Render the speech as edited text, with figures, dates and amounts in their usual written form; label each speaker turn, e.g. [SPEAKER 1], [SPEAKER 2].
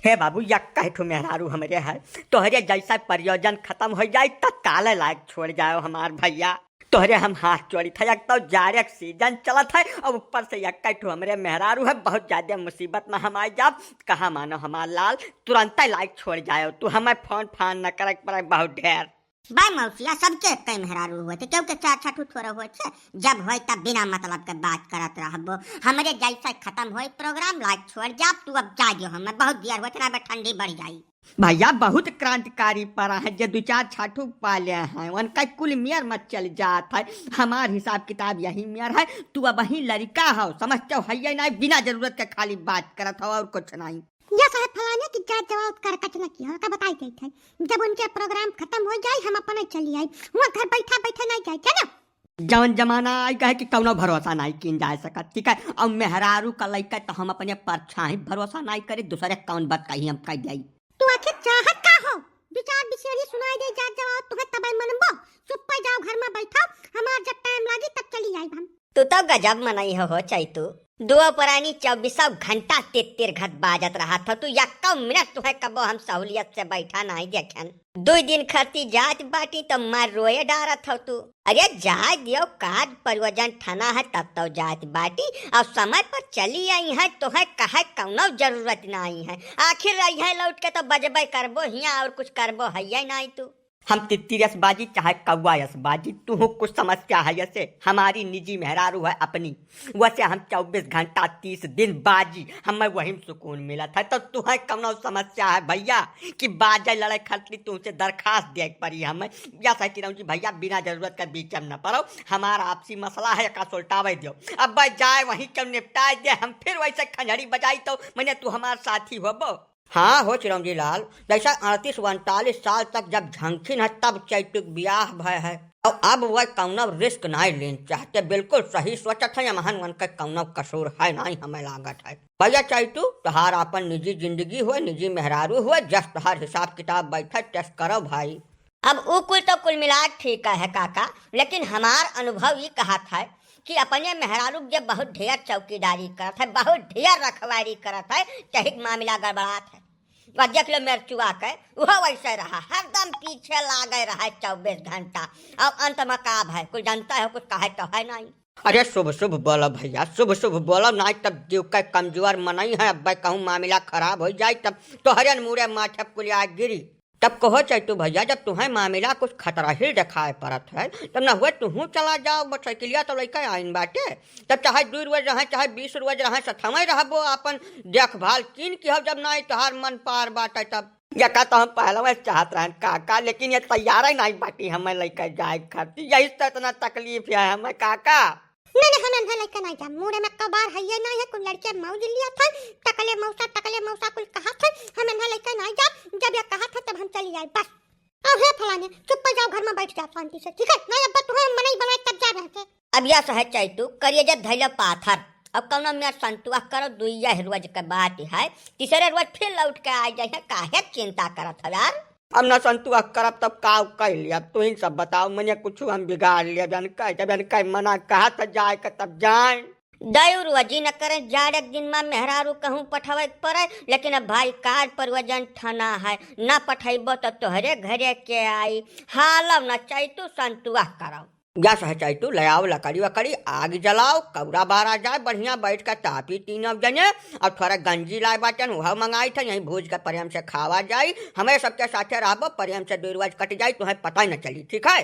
[SPEAKER 1] हे बाबू यक्का ठो मेहरारू हमरे है तोहरे जैसा प्रयोजन खत्म हो जाए तत्काल लायक छोड़ जाओ हमार भैया। तोहरे हम हाथ जोड़ी था एक तो जाड़े सीजन चलत है और ऊपर से यक्का ठो हमरे मेहरारू है बहुत ज्यादा मुसीबत में हम आए जाब। कहा मानो हमार लाल तुरंत लायक छोड़ जाओ तू हमें फोन फान न करे पड़े बहुत ढेर।
[SPEAKER 2] भाई मौसिया सबके कई मेहरारू हुए थे क्यों के चार छठू थोड़ा हुए थे जब होए तब बिना मतलब के बात करत रहबो। हमरे जैसा खत्म होए प्रोग्राम लाइक छोड़ जा तू अब जा दियो हमें बहुत देर होत ना ठंडी बढ़ जाई।
[SPEAKER 1] भैया बहुत क्रांतिकारी परा है जो दो चार छाठू पाले हैं उनका कुल मेयर मत चल जात है। हमार हिसाब किताब यही मेयर है तू अब वही लड़का हो समझते हो है नहीं बिना जरूरत के खाली बात करत हो और कुछ नहीं।
[SPEAKER 2] या साहब फलाने की जात जवाब कर कचना की हो का बताई गई थे जब उनके प्रोग्राम खत्म हो जाए हम अपने चली आई वहाँ घर बैठा बैठा नहीं जाए क्या ना।
[SPEAKER 1] जवन जमाना आई कहे कि कौनो भरोसा नहीं किन जा सकत ठीक है और मेहरारू का लइका तो हम अपने परछाई भरोसा नहीं करे दूसरे कौन बात कही हम कह जाई।
[SPEAKER 2] तू आखिर चाहत का हो विचार बिसेरी सुनाई दे जात जवाब तुम्हें तब मनबो चुप पे जाओ घर में बैठो हमार जब टाइम लागी तब चली आई हम।
[SPEAKER 3] तू तो गजब मनाई हो चाहे तू दो पुरानी 24 घंटा तेर घट बाजत रहा था तू यक्का मिनट तुम्हें कबो हम सहूलियत से बैठा नहीं देखन 2 दिन खर्ती जात बाटी तो मार रोए डारत हो तू। अरे जा दियो कार्ड परियोजन थाना है तब तो जात बाटी और समय पर चली आई है तो है कहे कौनो जरूरत नहीं है आखिर रही है लौट के तो बजबे करबो हिया और कुछ करबो है नहीं तू।
[SPEAKER 1] हम तित्तीरस बाजी चाहे कौवायस बाजी तू कुछ समस्या है जैसे हमारी निजी मेहरारू है अपनी वैसे हम 24 घंटा 30 दिन बाजी हमें वही सुकून मिला था तो तुम्हें कौन समस्या है भैया कि बाजा लड़ाई खतरी तुमसे दरखास्त दे पड़ी हमें या सही रहूँ जी भैया बिना जरूरत के बीच में न पड़ो हमारा आपसी मसला है का सुलटावे दो अब भाई जाए वहीं क्यों निपटाए दे हम फिर वैसे खंजड़ी बजाई तो मैंने तू हमारा साथी हो। हाँ हो चिरंजी लाल जैसा 38-39 साल तक जब झंखिन है तब चैतुक ब्याह भय है और अब वह कौनो रिस्क नहीं लेना चाहते बिल्कुल सही सोचत है महन वन का कौनो कसूर है नहीं हमें लागत है भैया चैतु तोहार अपन निजी जिंदगी हुए निजी मेहरारू हुए जस तोहार हिसाब किताब बैठे टेस्ट करो भाई।
[SPEAKER 3] अब वो कुल मिला ठीक है काका लेकिन हमार अनुभव ये कहा था कि अपने मेहरारू जब बहुत ढेर चौकीदारी करत है बहुत ढेर रखवारी करत है चाहे मामला गड़बड़ात है और देख लो मेरे चुआ के वह वैसे रहा हरदम पीछे लागे रहा 24 घंटा और अंत में का है कुछ जानता है कुछ कहे तो है नहीं।
[SPEAKER 1] अरे शुभ शुभ बोलो भैया शुभ शुभ बोलो नहीं तब जीव का कमजोर मनाई है अब कहूँ मामला खराब हो जाए तब तोहरे मुरे माथे पुलिया गिरी तब कहो चाहे तू भैया जब तुम्हें मामला कुछ खतरा ही दिखाए पड़त है तब न हुए तू चला जाओ मोटरसाइकिलिया तो लड़का आइन बाटे तब चाहे 2 रोज रहे चाहे 20 रोज रहे सथमय रहबो अपन देखभाल किन की हो जब नहीं तोहार मन पार बाटे तब यका तो हम पहले में चाहत रहे काका लेकिन ये तैयार ही नहीं बाटी हमें लड़का जाए खाती यही तो इतना तकलीफ है हमें काका।
[SPEAKER 2] नहीं हमें ना लड़का नहीं जा मुरे में कबार है ये नहीं है कुल लड़के मौज लिया था टकले मौसा कुल कहा था हमें ना लड़का नहीं जा जब ये कहा था तब हम चली आए बस। अब है फलाने चुप पर जाओ घर में बैठ जा शांति से ठीक है नहीं अब तुम्हें मन ही बनाए तब जा रहे थे।
[SPEAKER 3] अब यह सहज चैतू करिए जब धैर्य पाथर अब कौन मेरा संतुआ करो 2 रोज के बात है तीसरे रोज फिर लौट के आ जाए काहे चिंता करत है यार।
[SPEAKER 1] अब न संतुआ करब तब का कह लिया तू ही सब बताओ मैंने कुछ हम बिगाड़ लिया जन कह मना कहा था जाए का तब जाए
[SPEAKER 3] दयु रोजी न करे जाड़े दिन में मेहरारू कहूँ पठावे पड़े लेकिन अब भाई कार परिवजन थाना है न पठेबो तो तोहरे घरे के आई हालव न चैतू संतुआ करो
[SPEAKER 1] या सह चैतू ले आओ लकड़ी वकड़ी आग जलाओ कौरा बारा जाए बढ़िया बैठ कर तापी 3 जने और थोड़ा गंजी लाए बाटन वह मंगाई था यही भूज कर प्रेम से खावा जाए हमें सबके साथे रहबो प्रेम से 2 रोज कट जाए तुम्हें पता ही न चली ठीक है।